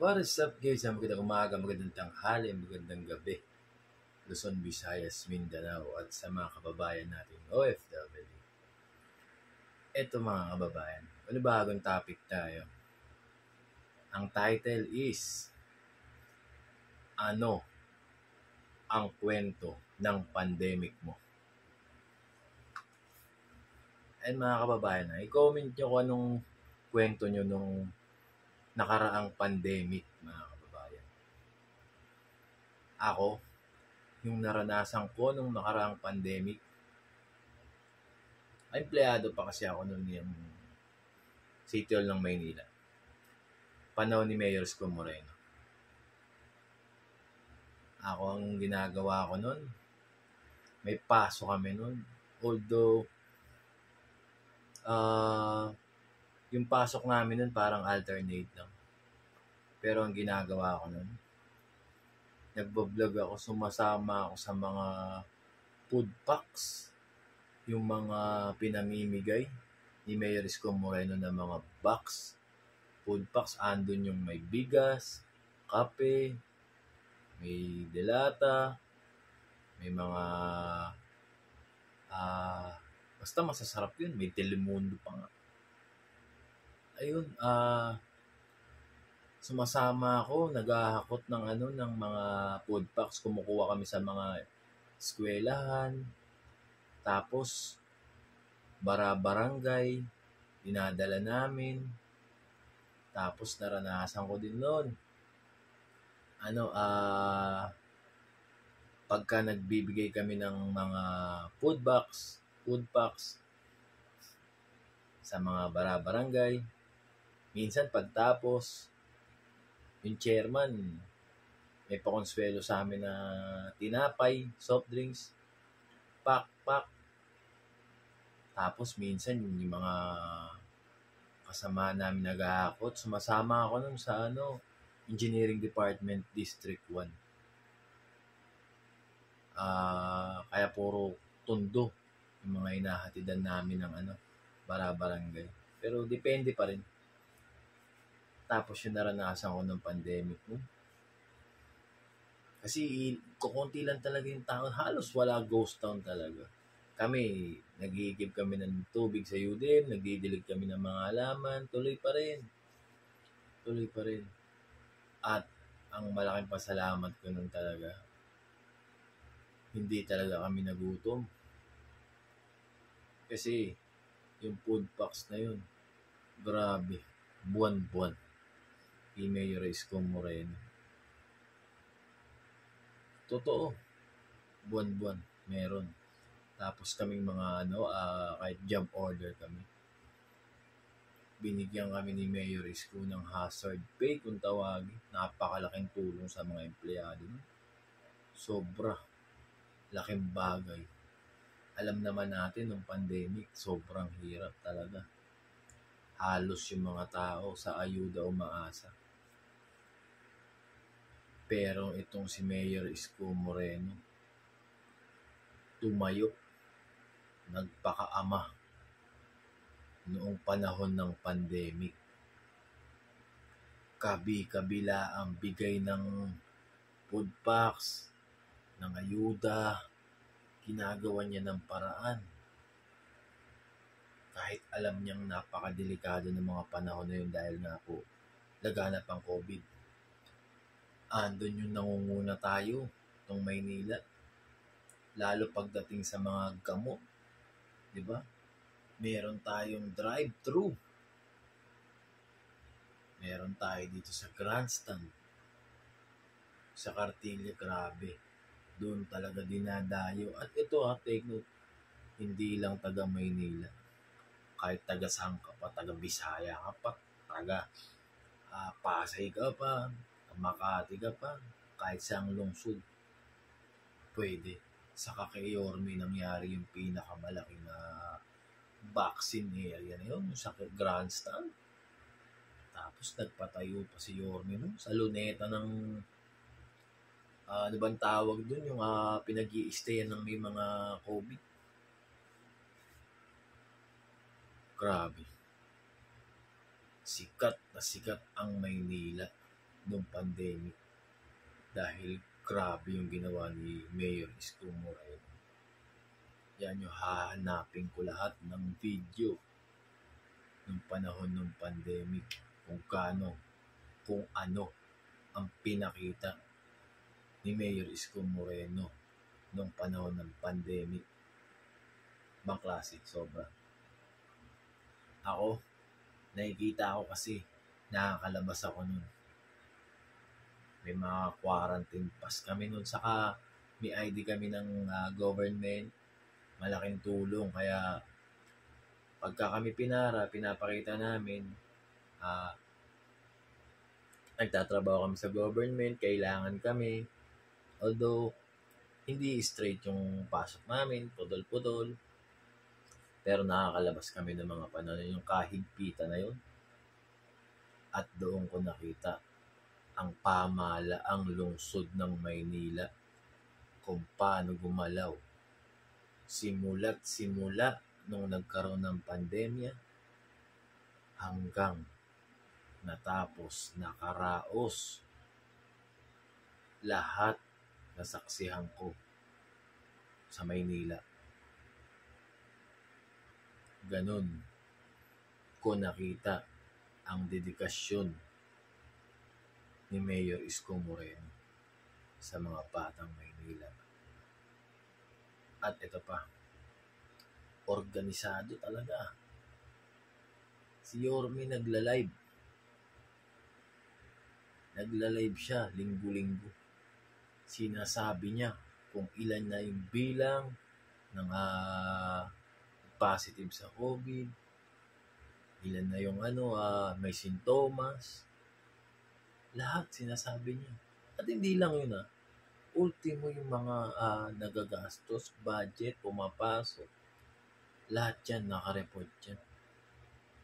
What is up guys? Magandang umaga, magandang tanghali, magandang gabi. Luzon, Visayas, Mindanao at sa mga kababayan natin OFW. Ito mga kababayan, bagong topic tayo. Ang title is Ano ang kwento ng pandemic mo? And mga kababayan, i-comment nyo kung anong kwento nyo nung nakaraang pandemic mga kababayan. Ako, yung naranasan ko nung nakaraang pandemic, empleyado pa kasi ako noon yung City Hall ng Maynila. Panahon ni Mayor Isko Moreno. Ako ang ginagawa ko noon, may pasok kami noon. Although, yung pasok namin noon parang alternate lang. Pero ang ginagawa ko noon, nagbablog ako, sumasama ako sa mga food packs, yung mga pinamimigay ni Mayor Isko Moreno na mga box, food packs, andun yung may bigas, kape, may delata, may mga basta masasarap yun, may Telemundo pa nga. Ayun, sumasama ako, naghahakot ng mga food packs, kumukuha kami sa mga eskwelahan, tapos barangay, dinadala namin. Tapos naranasan ko din noon. Pagka nagbibigay kami ng mga food packs sa mga barangay, minsan pagtapos, yung chairman, may pakonsuelo sa amin na tinapay, soft drinks, pack. Tapos minsan yung mga kasama namin naghahakot, sumasama ako nun sa Engineering Department District 1. Kaya puro tundo yung mga inahatidan namin ng barangay. Pero depende pa rin. Tapos yung naranasan ko ng pandemic mo. Kasi kukunti lang talaga yung tao. Halos wala ghost town talaga. Kami, nag-iigib kami ng tubig sa UDM, nagdidilig kami ng mga halaman, tuloy pa rin. At ang malaking pasalamat ko nun talaga, hindi talaga kami nagutom. Kasi yung food packs na yun, grabe, buwan-buwan. Mayor Isko Moreno. Totoo, buwan-buwan, meron. Tapos kaming mga kahit job order kami. Binigyan kami ni Mayor Isko ng hazard pay kung tawagin. Napakalaking tulong sa mga empleyado. Sobra. Laking bagay. Alam naman natin nung pandemic, sobrang hirap talaga. Halos yung mga tao sa ayuda umaasa. Pero itong si Mayor Isko Moreno, tumayo, nagpakaama noong panahon ng pandemic. Kabila ang bigay ng food packs, ng ayuda, ginagawa niya ng paraan. Kahit alam niyang napakadelikado ng mga panahon na yun dahil nga po laganap ang COVID. Andun yung nangunguna tayo ng Maynila. Lalo pagdating sa mga gamot. Diba? Meron tayong drive-thru. Meron tayo dito sa Grandstand. Sa Cartilla, grabe. Doon talaga dinadayo. At ito take note, hindi lang taga Maynila. Kahit taga Sangka pa, taga Bisaya ka pa, taga Pasay ka pa, Makati ka pa, kahit saang lungsod, pwede. Sa kay Yorme nangyari yung pinakamalaking vaccine area na yun, sa Grandstand. Tapos nagpatayo pa si Yorme sa luneta ng ano bang tawag dun, yung pinag-i-stayan ng may mga COVID. Grabe. Sikat na sikat ang Maynila. nung pandemic. Dahil grabe yung ginawa ni Mayor Isko Moreno. Yan yung hahanapin ko lahat ng video nung panahon ng pandemic. Kung ano ang pinakita ni Mayor Isko Moreno nung panahon ng pandemic. Bang klase, sobra. Ako, nakikita ko kasi nakakalabas ako nun. May mga quarantine pass kami nun. Saka may ID kami ng government. Malaking tulong. Kaya pagka kami pinapakita namin, nagtatrabaho kami sa government, kailangan kami. Although, hindi straight yung pasok namin, pudol-pudol. Pero nakakalabas kami ng mga panahon, yung kahigpitan na yun. At doon ko nakita ang pamahalaang lungsod ng Maynila kung paano gumalaw. Simula nung nagkaroon ng pandemya hanggang natapos, nakaraos, lahat nasaksihan ko sa Maynila. Ganun ko nakita ang dedikasyon ni Mayor Isko Moreno sa mga batang Maynila. At ito pa, organisado talaga. Si Yorme nagla-live siya linggo-linggo. Sinasabi niya kung ilan na yung bilang ng positive sa COVID, ilan na yung may sintomas, lahat sinasabi niya. At hindi lang yun ultimo yung mga nagagastos, budget, pumapasok, lahat yan nakareport yan.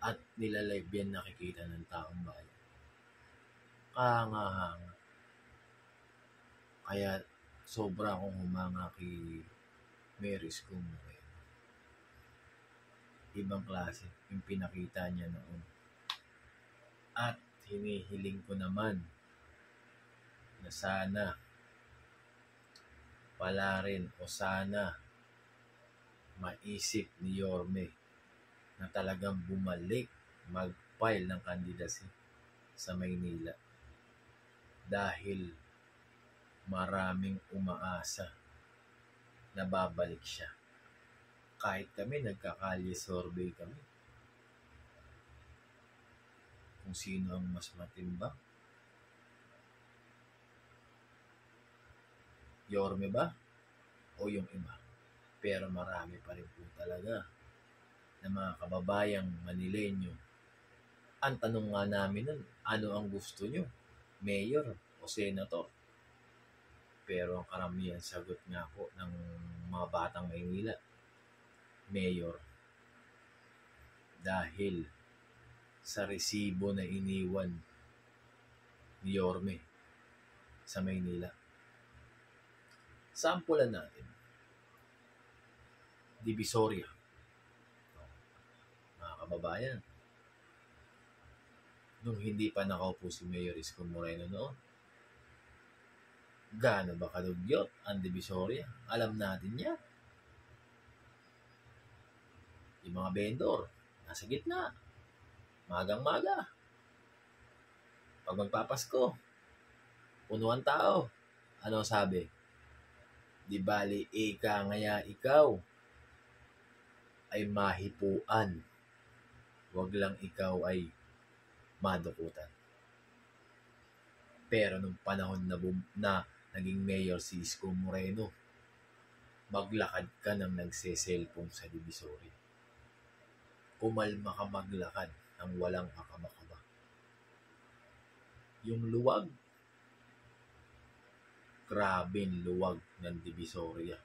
At nilalive yan, nakikita ng taong bayan. Kahanga-hanga. Kaya sobra akong humanga kay Mayor Isko Moreno. Ibang klase yung pinakita niya noon. At hinihiling ko naman na sana pala rin o sana maisip ni Yorme na talagang bumalik mag-file ng candidacy sa Maynila. Dahil maraming umaasa na babalik siya. Kahit kami, nagkakalye survey kami. Kung sino ang mas matimbang. Yorme ba? O yung iba? Pero marami pa rin po talaga na mga kababayang Manileño. Ang tanong nga namin nun, ano ang gusto nyo? Mayor o senator? Pero ang karamihan sagot nga po ng mga batang Maynila, Mayor. Dahil sa resibo na iniwan ni Yorme sa Maynila. Sampulan natin. Divisoria. Mga kababayan, nung hindi pa nakaupo si Mayor Isko Moreno noon, gaano ba kadugyot ang Divisoria? Alam natin yan. Yung mga vendor, nasa gitna. Magang-maga. Pag magpapasko, punuan tao. Ano sabi? Di bali, ngaya ikaw ay mahipuan. Huwag lang ikaw ay madukutan. Pero nung panahon na naging mayor si Isko Moreno, maglakad ka nang nagse-cellphone sa Divisoria. Kumalma ka maglakad nang walang akaba-kaba. Yung luwag, grabing luwag ng Divisoria.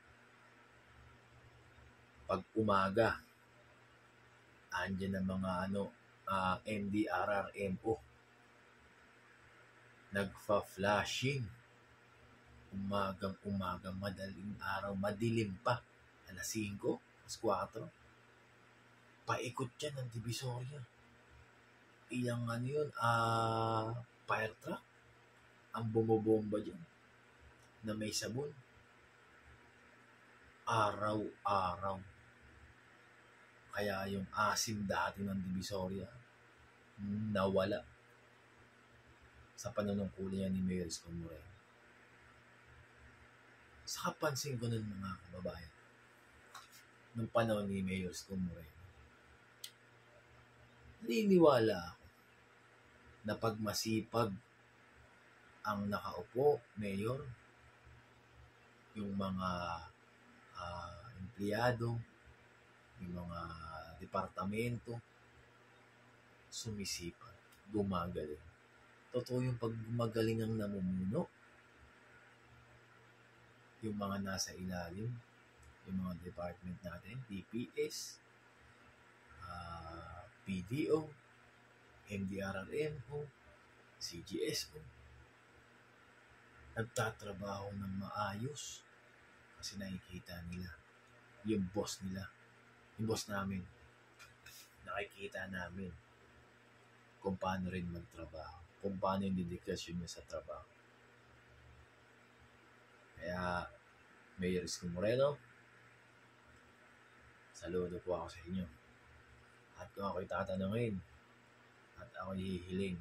Pag umaga, andyan ang mga MDRRMO. Nagfa-flashing. Umagang-umaga, madaling araw, madilim pa. Alas 5, alas 4. Paikot yan ng Divisoria. Ilang yun, fire truck. ang bumobomba dyan na may sabon. Araw-araw. Kaya yung asim dati ng Divisoria, nawala sa panunungkulan ni Mayor Isko Moreno. Sa kapansin ko nun mga kababayan, nung panahon ni Mayor Isko Moreno, naniniwala ako na pag masipag ang nakaupo, mayor, yung mga empleyado, yung mga departamento, sumisipag, gumagaling. Totoo yung pag gumagaling ang namumuno, yung mga nasa ilalim, yung mga department natin, DPS, PDO, MDRRMO, CGSO, nagtatrabaho ng maayos kasi nakikita nila yung boss nila, yung boss namin, nakikita namin kung paano rin magtrabaho, kung paano yung dedikasyon niya sa trabaho. Kaya, Mayor Isko Moreno, saludo po ako sa inyo. At kung ako'y tatanungin, at ako'y hihiling,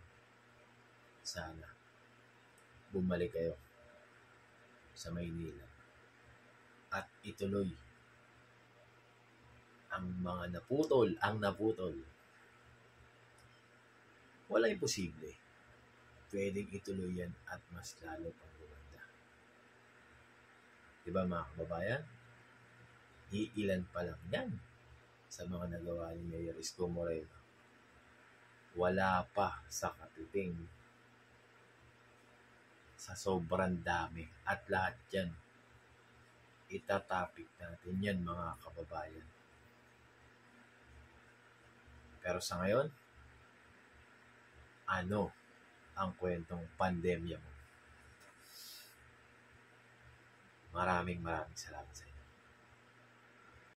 sana bumalik kayo sa Maynila at ituloy ang mga naputol. Wala imposible. Pwedeng ituloy yan at mas lalo pang gumanda. Diba mga kababayan? Iilan pa lang yan sa mga nagawa ni Mayor Isko Moreno. Wala pa sa katiting sa sobrang dami at lahat yan itatapik natin yan mga kababayan. Pero sa ngayon, ano ang kwentong pandemya mo? Maraming salamat sa inyo.